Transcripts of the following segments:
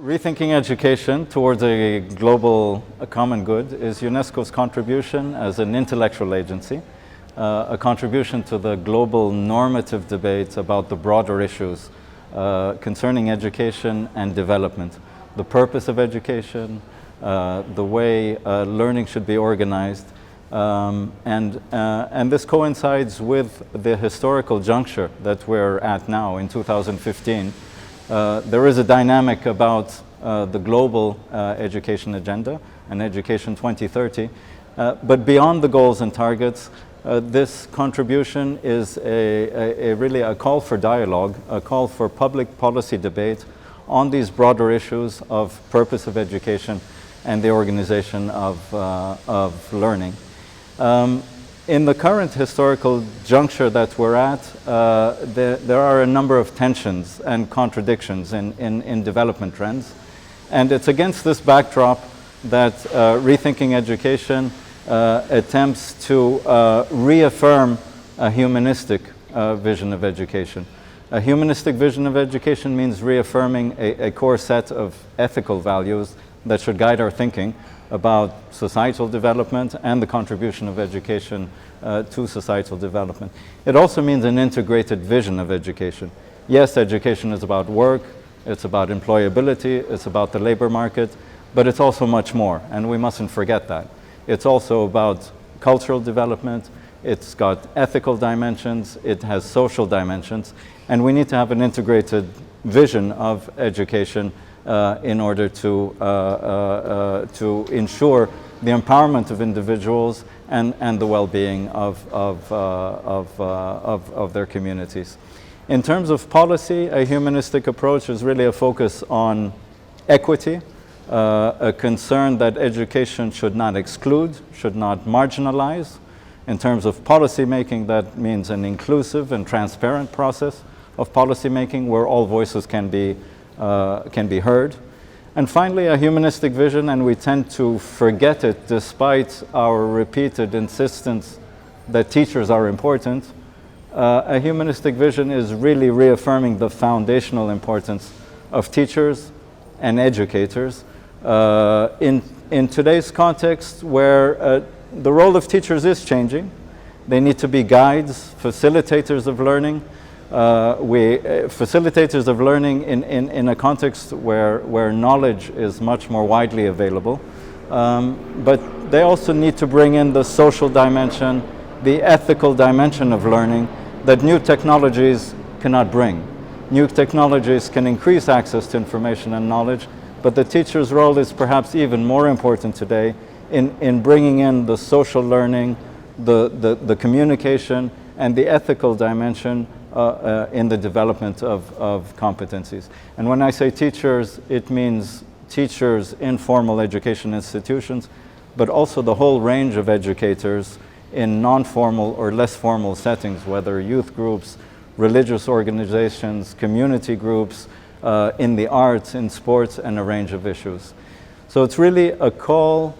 Rethinking education towards a global common good is UNESCO's contribution as an intellectual agency, a contribution to the global normative debate about the broader issues concerning education and development, the purpose of education, the way learning should be organized, and this coincides with the historical juncture that we're at now in 2015. There is a dynamic about the global education agenda and Education 2030, but beyond the goals and targets, this contribution is really a call for dialogue, a call for public policy debate on these broader issues of purpose of education and the organization of learning. In the current historical juncture that we're at, there are a number of tensions and contradictions in development trends. And it's against this backdrop that Rethinking Education attempts to reaffirm a humanistic vision of education. A humanistic vision of education means reaffirming a core set of ethical values that should guide our thinking about societal development and the contribution of education to societal development. It also means an integrated vision of education. Yes, education is about work, it's about employability, it's about the labor market, but it's also much more, and we mustn't forget that. It's also about cultural development, it's got ethical dimensions, it has social dimensions, and we need to have an integrated vision of education in order to ensure the empowerment of individuals and the well-being of their communities. In terms of policy, a humanistic approach is really a focus on equity, a concern that education should not exclude, should not marginalize. In terms of policy making, that means an inclusive and transparent process of policy making where all voices can be heard. And finally, a humanistic vision, and we tend to forget it despite our repeated insistence that teachers are important. A humanistic vision is really reaffirming the foundational importance of teachers and educators in today's context where the role of teachers is changing. They need to be guides, facilitators of learning. Facilitators of learning in a context where knowledge is much more widely available, but they also need to bring in the social dimension, the ethical dimension of learning that new technologies cannot bring. New technologies can increase access to information and knowledge, but the teacher's role is perhaps even more important today in bringing in the social learning, the communication, and the ethical dimension in the development of competencies. And when I say teachers, it means teachers in formal education institutions, but also the whole range of educators in non-formal or less formal settings, whether youth groups, religious organizations, community groups, in the arts, in sports, and a range of issues. So it's really a call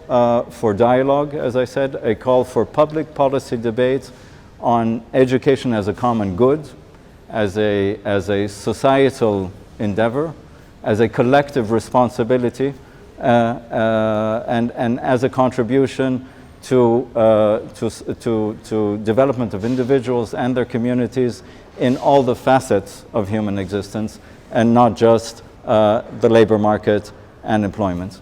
for dialogue, as I said, a call for public policy debate on education as a common good, as a societal endeavor, as a collective responsibility, and as a contribution to development of individuals and their communities in all the facets of human existence, and not just the labor market and employment.